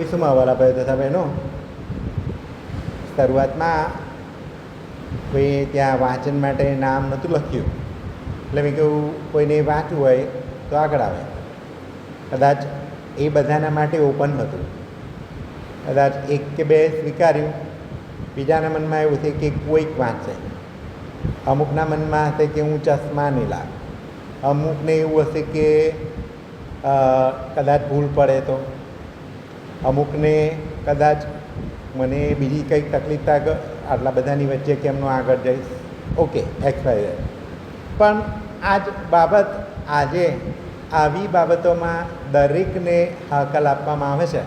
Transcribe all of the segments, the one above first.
જોઈશું વાલાભાઈ તથા બહેનો. શરૂઆતમાં કોઈ ત્યાં વાંચન માટે નામ નહોતું લખ્યું, એટલે મેં કહ્યું કોઈને વાંચવું હોય તો આગળ આવે. કદાચ એ બધાના માટે ઓપન હતું. કદાચ એક કે બે સ્વીકાર્યું, બીજાના મનમાં એવું છે કે કોઈક વાંચે. અમુકના મનમાં હશે કે હું ચશ્મા નહીં લાગ, અમુકને એવું હશે કે કદાચ ભૂલ પડે તો, અમુકને કદાચ મને બીજી કંઈક તકલીફ થાય, આટલા બધાની વચ્ચે કેમનો આગળ જઈશ. Okay, expire. પણ બાબત આજે આવી બાબતોમાં દરેકને હાકલ આપવામાં આવે છે.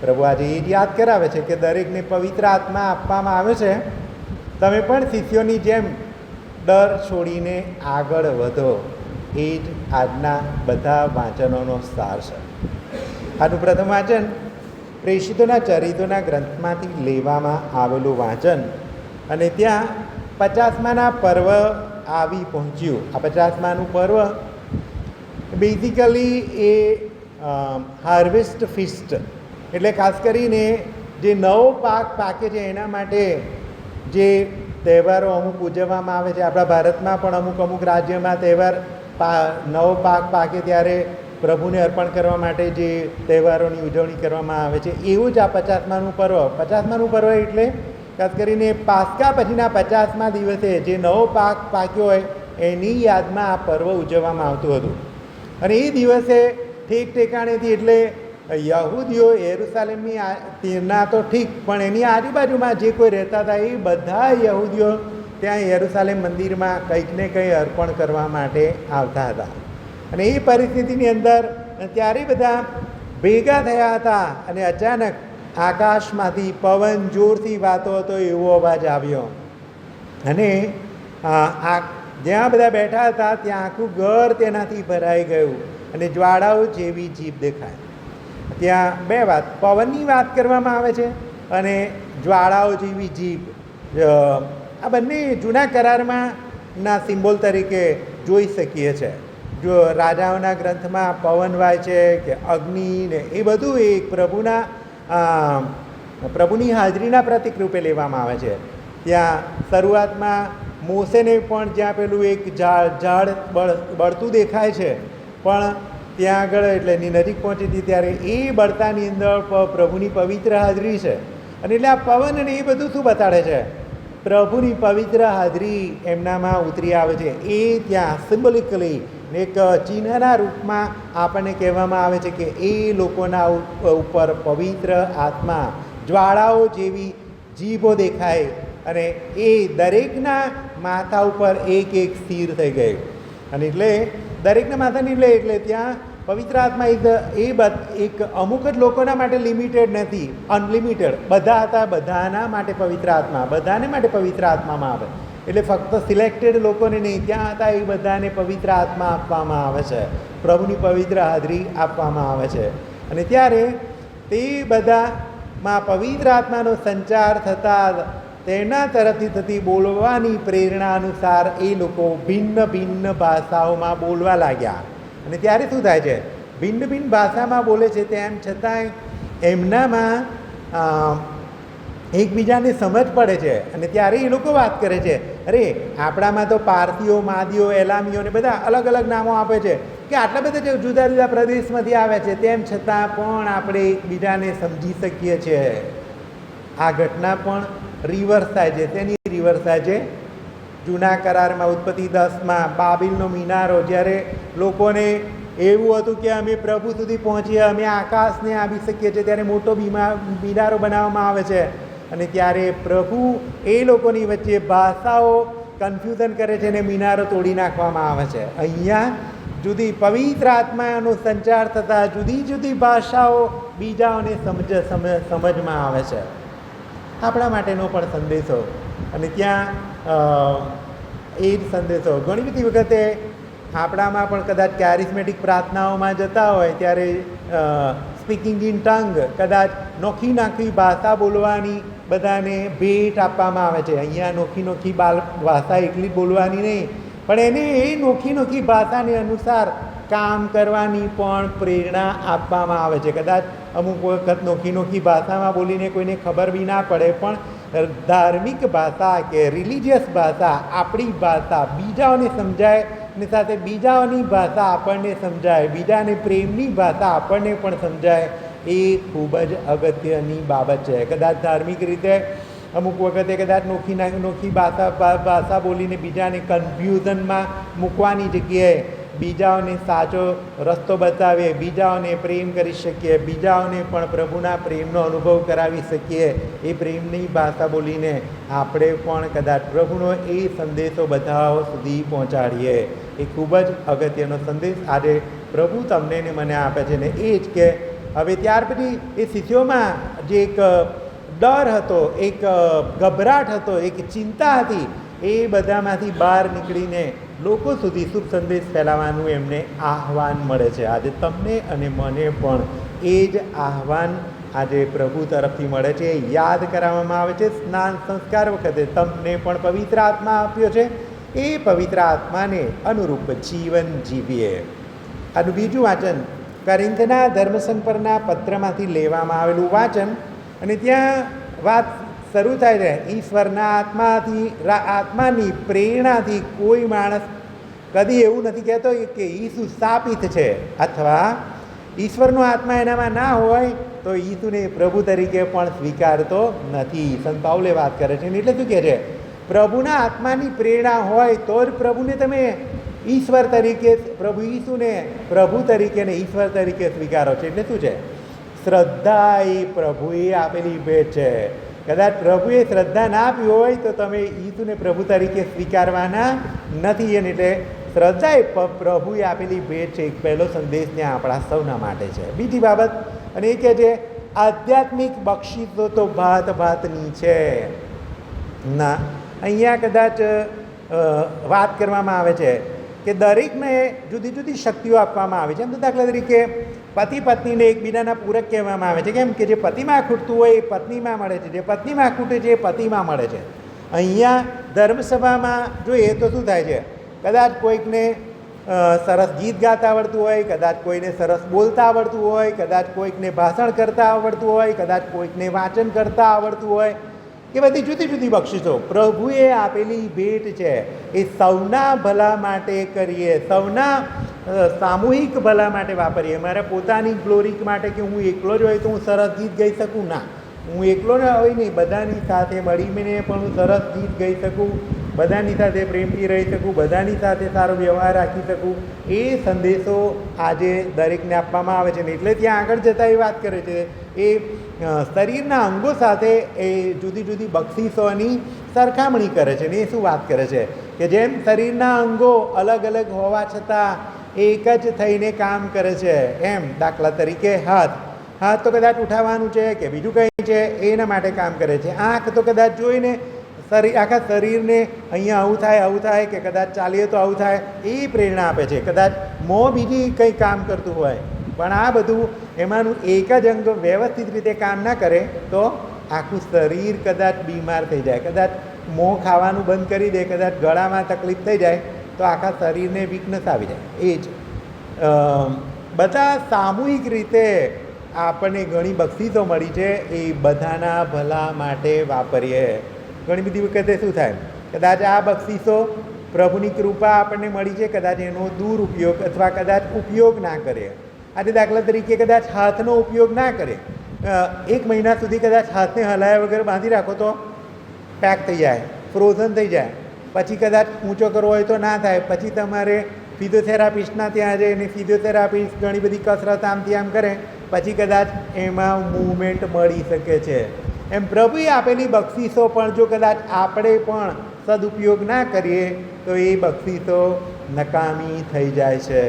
પ્રભુ આજે એ યાદ કરાવે છે કે દરેકને પવિત્ર આત્મા આપવામાં આવે છે. તમે પણ શિષ્યોની જેમ ડર છોડીને આગળ વધો. એ જ આજના બધા વાંચનોનો સાર છે. આનું પ્રથમ વાંચન પ્રેષિતોના ચરિત્રોના ગ્રંથમાંથી લેવામાં આવેલું વાંચન, અને ત્યાં 50માના પર્વ આવી પહોંચ્યું. આ 50માનું પર્વ બેઝિકલી એ હાર્વેસ્ટ ફિસ્ટ, એટલે ખાસ કરીને જે નવો પાક પાકે છે એના માટે જે તહેવારો અમુક ઉજવવામાં આવે છે. આપણા ભારતમાં પણ અમુક રાજ્યોમાં તહેવાર નવો પાક પાકે ત્યારે પ્રભુને અર્પણ કરવા માટે જે તહેવારોની ઉજવણી કરવામાં આવે છે, એવું જ આ 50માનું પર્વ. 50માનું પર્વ એટલે ખાસ કરીને પાસ્કા પછીના 50મા દિવસે જે નવો પાક પાક્યો હોય એની યાદમાં આ પર્વ ઉજવવામાં આવતું હતું. અને એ દિવસે ઠેક ઠેકાણેથી, એટલે યહૂદીઓ યરુશલેમની તેના તો ઠીક, પણ એની આજુબાજુમાં જે કોઈ રહેતા હતા એ બધા યહૂદીઓ ત્યાં યરુશલેમ મંદિરમાં કંઈક ને કંઈ અર્પણ કરવા માટે આવતા હતા. અને એ પરિસ્થિતિની અંદર ત્યારે બધા ભેગા થયા હતા, અને અચાનક આકાશમાંથી પવન જોરથી વાતો હતો એવો અવાજ આવ્યો, અને જ્યાં બધા બેઠા હતા ત્યાં આખું ઘર તેનાથી ભરાઈ ગયું, અને જ્વાળાઓ જેવી જીભ દેખાય. ત્યાં બે વાત, પવનની વાત કરવામાં આવે છે અને જ્વાળાઓ જેવી જીભ. આ બંને જૂના કરારમાં ના સિમ્બોલ તરીકે જોઈ શકીએ છીએ. જો રાજાઓના ગ્રંથમાં પવન વાય છે કે અગ્નિ ને એ બધું એક પ્રભુની હાજરીના પ્રતિક રૂપે લેવામાં આવે છે. ત્યાં શરૂઆતમાં મોસેને પણ જ્યાં પેલું એક ઝાડ બળતું દેખાય છે, પણ ત્યાં આગળ એટલે એની નજીક પહોંચી હતી ત્યારે એ બળતાની અંદર પ્રભુની પવિત્ર હાજરી છે. અને એટલે આ પવન અને એ બધું શું બતાડે છે? પ્રભુની પવિત્ર હાજરી એમનામાં ઉતરી આવે છે. એ ત્યાં સિમ્બોલિકલી એક ચિહ્નના રૂપમાં આપણને કહેવામાં આવે છે કે એ લોકોના ઉપર પવિત્ર આત્મા, જ્વાળાઓ જેવી જીભો દેખાય, અને એ દરેકના માથા ઉપર એક એક સ્થિર થઈ ગઈ. અને એટલે દરેકના માથાની એટલે ત્યાં પવિત્ર આત્મા એક અમુક જ લોકોના માટે લિમિટેડ નથી, અનલિમિટેડ. બધા હતા, બધાના માટે પવિત્ર આત્મા, બધાને માટે પવિત્ર આત્મામાં આવે. એટલે ફક્ત સિલેક્ટેડ લોકોને નહીં, ત્યાં હતા એ બધાને પવિત્ર આત્મા આપવામાં આવે છે, પ્રભુની પવિત્ર હાજરી આપવામાં આવે છે. અને ત્યારે તે બધામાં પવિત્ર આત્માનો સંચાર થતાં તેના તરફથી થતી બોલવાની પ્રેરણા અનુસાર એ લોકો ભિન્ન ભિન્ન ભાષાઓમાં બોલવા લાગ્યા. અને ત્યારે શું થાય છે? ભિન્ન ભિન્ન ભાષામાં બોલે છે, તેમ છતાંય એમનામાં એકબીજાને સમજ પડે છે. અને ત્યારે એ લોકો વાત કરે છે, અરે આપણામાં તો પારસીઓ, માદીઓ, એલામીઓ ને બધા અલગ અલગ નામો આપે છે, કે આટલા બધા જુદા જુદા પ્રદેશમાંથી આવે છે, તેમ છતાં પણ આપણે એકબીજાને સમજી શકીએ છીએ. આ ઘટના પણ રિવર્સ થાય છે. તેની રિવર્સ થાય છે જૂના કરારમાં ઉત્પત્તિ 10માં બાબિલનો મિનારો. જ્યારે લોકોને એવું હતું કે અમે પ્રભુ સુધી પહોંચીએ, અમે આકાશને આવી શકીએ છીએ, ત્યારે મોટો મિનારો બનાવવામાં આવે છે. અને ત્યારે પ્રભુ એ લોકોની વચ્ચે ભાષાઓ કન્ફ્યુઝન કરે છે, અને મિનારો તોડી નાખવામાં આવે છે. અહીંયા જુદી પવિત્ર આત્માનો સંચાર થતાં જુદી જુદી ભાષાઓ બીજાઓને સમજમાં આવે છે. આપણા માટેનો પણ સંદેશો. અને ત્યાં એ જ સંદેશો ઘણી બધી વખતે આપણામાં પણ કદાચ કેરિસ્મેટિક પ્રાર્થનાઓમાં જતા હોય ત્યારે સ્પીકિંગ ઇન ટંગ, કદાચ નોખી નાખી ભાષા બોલવાની બધાને ભેટ આપવામાં આવે છે. અહીંયા નોખી ભાષા એટલી બોલવાની નહીં, પણ એને એ નોખી ભાષાને અનુસાર કામ કરવાની પણ પ્રેરણા આપવામાં આવે છે. કદાચ અમુક વખત નોખી ભાષામાં બોલીને કોઈને ખબર બી ના પડે, પણ ધાર્મિક ભાષા કે રિલિજિયસ ભાષા, આપણી ભાષા બીજાઓને સમજાય ને સાથે બીજાઓની ભાષા આપણને સમજાય, બીજાને પ્રેમની ભાષા આપણને પણ સમજાય, એ ખૂબ જ અગત્યની બાબત છે. કદાચ ધાર્મિક રીતે અમુક વખતે કદાચ નોખી ભાષા બોલીને બીજાને કન્ફ્યુઝનમાં મૂકવાની જગ્યાએ બીજાઓને સાચો રસ્તો બતાવીએ, બીજાઓને પ્રેમ કરી શકીએ, બીજાઓને પણ પ્રભુના પ્રેમનો અનુભવ કરાવી શકીએ, એ પ્રેમની ભાષા બોલીને આપણે પણ કદાચ પ્રભુનો એ સંદેશો બધા સુધી પહોંચાડીએ. એ ખૂબ જ અગત્યનો સંદેશ આજે પ્રભુ તમને ને મને આપે છે. ને એ જ કે હવે ત્યાર પછી એ શિષ્યોમાં જે એક ડર હતો, એક ગભરાટ હતો, એક ચિંતા હતી, એ બધામાંથી બહાર નીકળીને લોકો સુધી શુભ સંદેશ ફેલાવવાનું એમને આહ્વાન મળે છે. આજે તમને અને મને પણ એ જ આહ્વાન આજે પ્રભુ તરફથી મળે છે, યાદ કરાવવામાં આવે છે. સ્નાન સંસ્કાર વખતે તમને પણ પવિત્ર આત્મા આપ્યો છે, એ પવિત્ર આત્માને અનુરૂપ જીવન જીવીએ. આનું બીજું વાંચન કોરિન્થના ધર્મસંકરના પત્રમાંથી લેવામાં આવેલું વાંચન, અને ત્યાં વાત શરૂ થાય છે, ઈશ્વરના આત્માની પ્રેરણાથી કોઈ માણસ કદી એવું નથી કહેતો કે ઈસુ શાપિત છે, અથવા ઈશ્વરનો આત્મા એનામાં ના હોય તો ઈસુને પ્રભુ તરીકે પણ સ્વીકારતો નથી. સંત પાઉલે વાત કરે છે. એટલે શું કહે છે? પ્રભુના આત્માની પ્રેરણા હોય તો જ પ્રભુને તમે ઈશ્વર તરીકે, પ્રભુ ઈસુને પ્રભુ તરીકે ને ઈશ્વર તરીકે સ્વીકારો છો. એટલે શું છે? શ્રદ્ધા એ પ્રભુએ આપેલી ભેટ છે. કદાચ પ્રભુએ શ્રદ્ધા ના આપી હોય તો તમે ઈસુને પ્રભુ તરીકે સ્વીકારવાના નથી. અને એટલે શ્રદ્ધા એ પ્રભુએ આપેલી ભેટ છે. એક પહેલો સંદેશ ત્યાં આપણા સૌના માટે છે. બીજી બાબત, અને એ કહે છે આધ્યાત્મિક બક્ષિસો તો ભાત ભાતની છે. ના, અહીંયા કદાચ વાત કરવામાં આવે છે કે દરેકને જુદી જુદી શક્તિઓ આપવામાં આવે છે. એમ તો દાખલા તરીકે પતિ પત્નીને એકબીજાના પૂરક કહેવામાં આવે છે. કેમ કે જે પતિમાં ખૂટતું હોય એ પત્નીમાં મળે છે, જે પત્નીમાં ખૂટે છે એ પતિમાં મળે છે. અહીંયા ધર્મસભામાં જોઈએ તો શું થાય છે? કદાચ કોઈકને સરસ ગીત ગાતા આવડતું હોય, કદાચ કોઈને સરસ બોલતા આવડતું હોય, કદાચ કોઈકને ભાષણ કરતા આવડતું હોય, કદાચ કોઈકને વાંચન કરતા આવડતું હોય, એ બધી જુદી જુદી બક્ષિસો પ્રભુએ આપેલી ભેટ છે. એ સૌના ભલા માટે કરીએ, સૌના સામૂહિક ભલા માટે વાપરીએ. મારા પોતાની ગ્લોરી માટે કે હું એકલો જ હોય તો હું સરસ ગીત ગાઈ શકું? ના, હું એકલો ન હોય નહીં, બધાની સાથે મળીને પણ હું સરસ ગીત ગાઈ શકું, બધાની સાથે પ્રેમથી રહી શકું, બધાની સાથે સારો વ્યવહાર રાખી શકું. એ સંદેશો આજે દરેકને આપવામાં આવે છે. ને એટલે ત્યાં આગળ જતાં એ વાત કરે છે, એ શરીરના અંગો સાથે એ જુદી જુદી બક્ષિસોની સરખામણી કરે છે. ને એ શું વાત કરે છે કે જેમ શરીરના અંગો અલગ અલગ હોવા છતાં એક જ થઈને કામ કરે છે, એમ દાખલા તરીકે હાથ તો કદાચ ઉઠાવવાનું છે કે બીજું કંઈ છે એના માટે કામ કરે છે. આંખ તો કદાચ જોઈને આખા શરીરને અહીંયા આવું થાય કે કદાચ ચાલીએ તો આવું થાય, એ પ્રેરણા આપે છે. કદાચ મોં બીજી કંઈ કામ કરતું હોય, પણ આ બધું એમાંનું એક જ અંગ વ્યવસ્થિત રીતે કામ ના કરે તો આખું શરીર કદાચ બીમાર થઈ જાય. કદાચ મોં ખાવાનું બંધ કરી દે, કદાચ ગળામાં તકલીફ થઈ જાય તો આખા શરીરને વીકનેસ આવી જાય. એ જ બધા સામૂહિક રીતે આપણને ઘણી બક્ષિસો મળી છે, એ બધાના ભલા માટે વાપરીએ. ઘણી બધી વખતે શું થાય, કદાચ આ બક્ષિસો પ્રભુની કૃપા આપણને મળી છે, કદાચ એનો દુરુપયોગ અથવા કદાચ ઉપયોગ ના કરીએ. આજે દાખલા તરીકે કદાચ હાથનો ઉપયોગ ના કરે, 1 મહિના સુધી કદાચ હાથને હલાયા વગર બાંધી રાખો તો પેક થઈ જાય, ફ્રોઝન થઈ જાય. પછી કદાચ ઊંચો કરવો હોય તો ના થાય. પછી તમારે ફિઝિયોથેરાપિસ્ટના ત્યાં જઈને ફિઝિયોથેરાપિસ્ટ ઘણી બધી કસરત આમથી આમ કરે, પછી કદાચ એમાં મૂવમેન્ટ મળી શકે છે. એમ પ્રભુએ આપેલી બક્ષિસો પણ જો કદાચ આપણે પણ સદુપયોગ ના કરીએ તો એ બક્ષિસો નકામી થઈ જાય છે.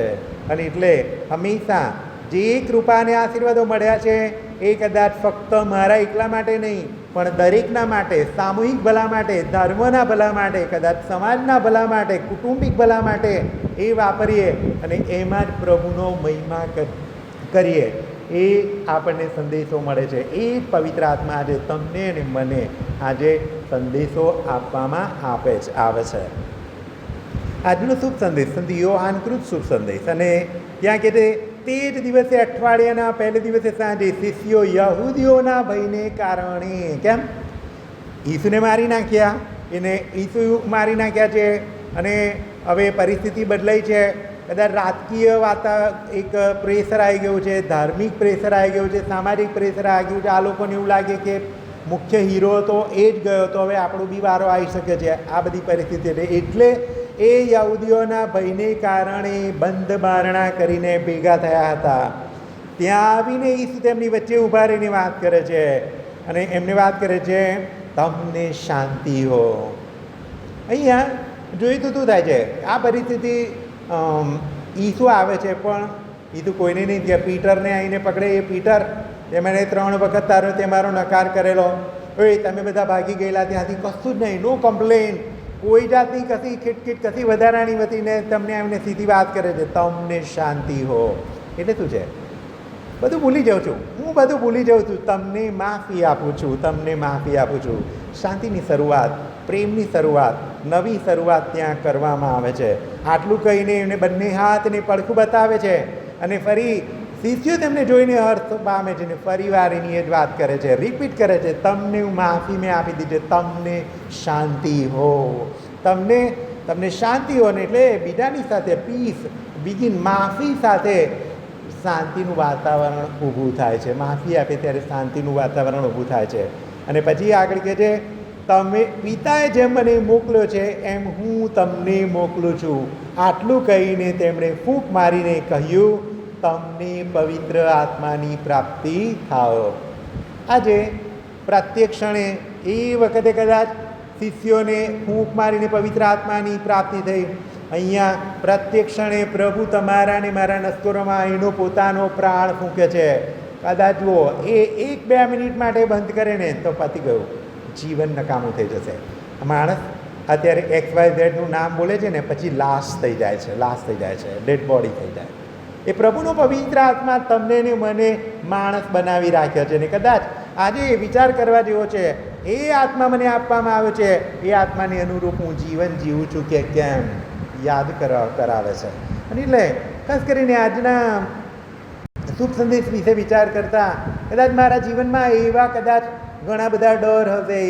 અને એટલે હંમેશા જે કૃપાને આશીર્વાદો મળ્યા છે એ કદાચ ફક્ત મારા એકલા માટે નહીં, પણ દરેકના માટે, સામૂહિક ભલા માટે, ધર્મના ભલા માટે, કદાચ સમાજના ભલા માટે, કુટુંબિક ભલા માટે એ વાપરીએ અને એમાં જ પ્રભુનો મહિમા કરીએ. એ આપણને સંદેશો મળે છે. એ પવિત્ર આત્મા આજે તમને અને મને આજે સંદેશો આપવામાં આવે છે. આજનો શુભ સંદેશ સંત યોહાન કૃત શુભ સંદેશ, અને ત્યાં કે તે જ દિવસે અઠવાડિયાના પહેલે દિવસે સાંજે શિષ્યો યહૂદીઓના ભયને કારણે કેમ ઈસુને મારી નાખ્યા, ઈસુ મારી નાખ્યા છે અને હવે પરિસ્થિતિ બદલાઈ છે. કદાચ રાજકીય એક પ્રેશર આવી ગયું છે, ધાર્મિક પ્રેશર આવી ગયું છે, સામાજિક પ્રેશર આવી ગયું છે. આ લોકોને એવું લાગે કે મુખ્ય હીરો તો એ જ ગયો, તો હવે આપણો બી વારો આવી શકે છે. આ બધી પરિસ્થિતિ એટલે એ યહૂદીઓના ભયને કારણે બંધ બારણા કરીને ભેગા થયા હતા. ત્યાં આવીને ઈસુ તેમની વચ્ચે ઊભા રહીને વાત કરે છે અને એમને વાત કરે છે, તમને શાંતિ હો. અહીંયા જોઈ તો શું થાય છે, આ પરિસ્થિતિ ઈસુ આવે છે પણ ઈસુ કોઈને નહીં ત્યાં પીટરને આવીને પકડે. એ પીટર તેમણે 3 વખત મારો નકાર કરેલો, ઓય તમે બધા ભાગી ગયેલા ત્યાંથી, કશું જ નહીં, નો કમ્પ્લેન, કોઈ જાતની કશી ખીટખીટ કશી વધારાની વતીને તમને એમને સીધી વાત કરે છે, તમને શાંતિ હો. એટલે શું છે, બધું ભૂલી જાઉં છું હું, બધું ભૂલી જાઉં છું, તમને માફી આપું છું, તમને માફી આપું છું. શાંતિની શરૂઆત, પ્રેમની શરૂઆત, નવી શરૂઆત ત્યાં કરવામાં આવે છે. આટલું કહીને એમને બંને હાથને પડખું બતાવે છે અને ફરી શિષ્યો તેમને જોઈને હર્ષ પામે છે ને ફરી વાર એની જ વાત કરે છે, રિપીટ કરે છે, તમને હું માફી મેં આપી દીધી, તમને શાંતિ હો. તમને શાંતિ હો ને એટલે બીજાની સાથે પીસ બિગિન, માફી સાથે શાંતિનું વાતાવરણ ઊભું થાય છે. માફી આપે ત્યારે શાંતિનું વાતાવરણ ઊભું થાય છે. અને પછી આગળ કહે છે, તમે પિતાએ જેમ મને મોકલ્યો છે એમ હું તમને મોકલું છું. આટલું કહીને તેમણે ફૂંક મારીને કહ્યું, તમને પવિત્ર આત્માની પ્રાપ્તિ થાઓ. આજે પ્રત્યક્ષણે એ વખતે કદાચ શિષ્યોને ફૂંક મારીને પવિત્ર આત્માની પ્રાપ્તિ થઈ. અહીંયા પ્રત્યક્ષણે પ્રભુ તમારા ને મારા નશ્વરોમાં એનો પોતાનો પ્રાણ ફૂંકે છે. કદાચ જુઓ, એ 1-2 મિનિટ માટે બંધ કરે ને તો પતી ગયું, જીવન નકામું થઈ જશે. માણસ અત્યારે XYZનું નામ બોલે છે ને પછી લાશ થઈ જાય છે, ડેડ બોડી થઈ જાય. એ પ્રભુનો પવિત્ર આત્મા તમને ને મને માણસ બનાવી રાખ્યો છે. ને કદાચ આજે વિચાર કરવા જેવો છે, એ આત્મા મને આપવામાં આવ્યો છે, એ આત્માને અનુરૂપ હું જીવન જીવું છું કે કેમ, યાદ કરાવે છે. અને એટલે ખાસ કરીને આજના શુભ સંદેશ વિશે વિચાર કરતા કદાચ મારા જીવનમાં એવા કદાચ ઘણા બધા ડર હશે,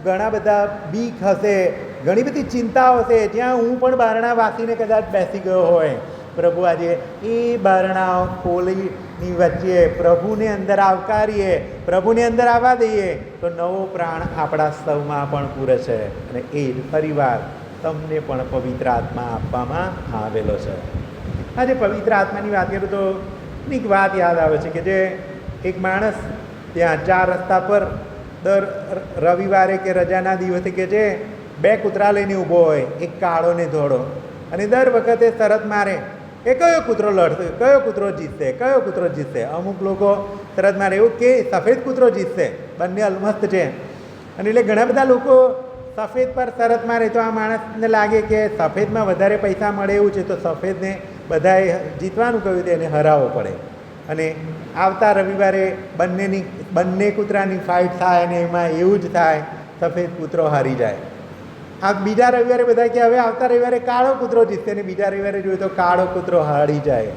ઘણા બધા બીક હશે, ઘણી બધી ચિંતાઓ હશે, જ્યાં હું પણ બારણા વાસીને કદાચ બેસી ગયો હોય. પ્રભુ આજે એ બારણાઓ ખોલીની વચ્ચે પ્રભુને અંદર આવકારીએ, પ્રભુને અંદર આવવા દઈએ તો નવો પ્રાણ આપણા સૌમાં પણ પૂરે છે. અને એ જ ફરીવાર તમને પણ પવિત્ર આત્મા આપવામાં આવેલો છે. આજે પવિત્ર આત્માની વાત કરું તો એક વાત યાદ આવે છે કે જે એક માણસ ત્યાં 4 રસ્તા પર દર રવિવારે કે રજાના દિવસે કે જે 2 કૂતરા લઈને ઊભો હોય, એક કાળો ને ધોળો, અને દર વખતે શરત મારે એ કયો કૂતરો લડશે, કયો કૂતરો જીતશે. અમુક લોકો શરત મારે એવું કે સફેદ કૂતરો જીતશે, બંને અલમસ્ત છે. અને એટલે ઘણા બધા લોકો સફેદ પર શરત મારે તો આ માણસને લાગે કે સફેદમાં વધારે પૈસા મળે એવું છે, તો સફેદને બધાએ જીતવાનું કહ્યું તેને હરાવવો પડે. અને આવતા રવિવારે બંને કૂતરાની ફાઇટ થાય અને એમાં એવું જ થાય, સફેદ કૂતરો હારી જાય. આ બીજા રવિવારે બધા કે હવે આવતા રવિવારે કાળો કૂતરો જીતશે, અને બીજા રવિવારે જોઈએ તો કાળો કૂતરો હારી જાય.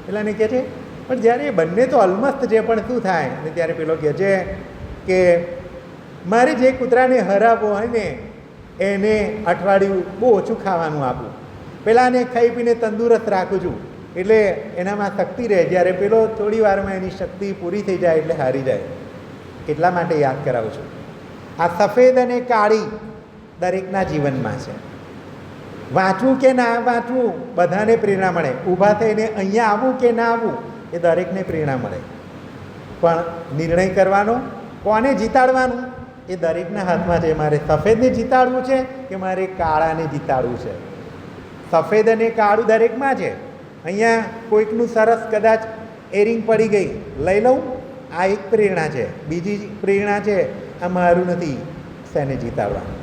પેલા ને કહે છે પણ જ્યારે એ બંને તો અલમસ્ત છે પણ શું થાય? અને ત્યારે પેલો કહે છે કે મારે જે કૂતરાને હરાવવો હોય ને એને અઠવાડિયું બહુ ઓછું ખાવાનું આપું, પેલાને ખાઈ પીને તંદુરસ્ત રાખું છું એટલે એનામાં શક્તિ રહે, જ્યારે પેલો થોડી વારમાં એની શક્તિ પૂરી થઈ જાય એટલે હારી જાય. એટલા માટે યાદ કરાવું છું. આ સફેદ અને કાળી દરેકના જીવનમાં છે. વાંચવું કે ના વાંચવું બધાને પ્રેરણા મળે, ઊભા થઈને અહીંયા આવવું કે ના આવવું એ દરેકને પ્રેરણા મળે. પણ નિર્ણય કરવાનો, કોને જીતાડવાનું એ દરેકના હાથમાં છે. મારે સફેદને જીતાડવું છે કે મારે કાળાને જીતાડવું છે? સફેદ અને કાળું દરેકમાં છે. અહીંયા કોઈકનું સરસ કદાચ એરિંગ પડી ગઈ, લઈ લઉં, આ એક પ્રેરણા છે. બીજી પ્રેરણા છે આ મારું નથી, શેને જીતાડવાનું.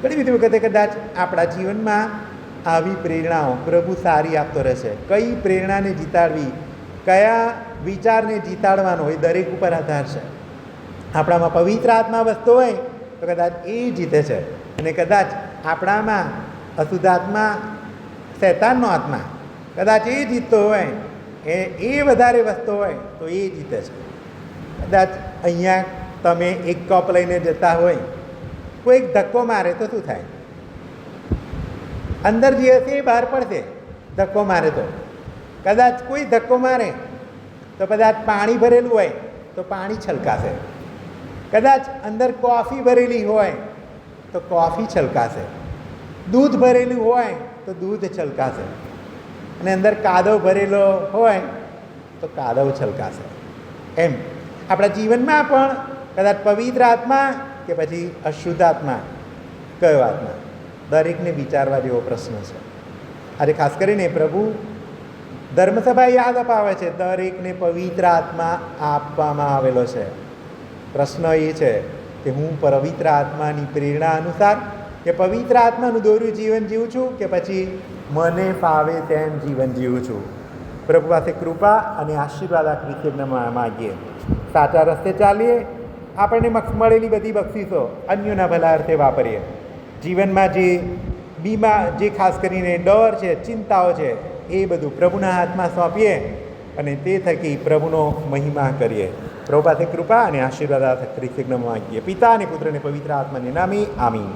ઘણી બધી વખતે કદાચ આપણા જીવનમાં આવી પ્રેરણાઓ પ્રભુ સારી આપતો રહેશે. કઈ પ્રેરણાને જીતાડવી, કયા વિચારને જીતાડવાનો એ દરેક ઉપર આધાર છે. આપણામાં પવિત્ર આત્મા વસતો હોય તો કદાચ એ જીતે છે, અને કદાચ આપણામાં અશુદ્ધ આત્મા, શૈતાનનો આત્મા કદાચ એ જીતતો હોય એ વધારે વસ્તુ હોય તો એ જીતે છે. કદાચ અહીંયા તમે એક કપ લઈને જતા હોય, કોઈ એક ધક્કો મારે તો શું થાય? અંદર જે હશે એ બહાર પડશે. ધક્કો મારે તો કદાચ કોઈ ધક્કો મારે તો કદાચ પાણી ભરેલું હોય તો પાણી છલકાશે. કદાચ અંદર કોફી ભરેલી હોય તો કોફી છલકાશે. દૂધ ભરેલું હોય તો દૂધ છલકાશે. અને અંદર કાદવ ભરેલો હોય તો કાદવ છલકાશે. એમ આપણા જીવનમાં પણ કદાચ પવિત્ર આત્મા કે પછી અશુદ્ધ આત્મા, કયો આત્મા, દરેકને વિચારવા જેવો પ્રશ્ન છે. આજે ખાસ કરીને પ્રભુ ધર્મસભા યાદ અપાવે છે, દરેકને પવિત્ર આત્મા આપવામાં આવેલો છે. પ્રશ્ન એ છે કે હું પવિત્ર આત્માની પ્રેરણા અનુસાર કે પવિત્ર આત્માનું દોર્યું જીવન જીવું છું કે પછી મને ફાવે તેમ જીવન જીવું છું. પ્રભુ પાસે કૃપા અને આશીર્વાદ આ ક્રિશ્ચનના માગીએ, સાચા રસ્તે ચાલીએ, આપણને મળેલી બધી બક્ષિસો અન્યોના ભલા અર્થે વાપરીએ. જીવનમાં જે ખાસ કરીને ડર છે, ચિંતાઓ છે, એ બધું પ્રભુના હાથમાં સોંપીએ અને તે થકી પ્રભુનો મહિમા કરીએ. પ્રભુ પાસે કૃપા અને આશીર્વાદ આ ક્રિશ્ચનમાં માગીએ. પિતા અને પુત્ર અને પવિત્ર આત્માને નામે આમીન.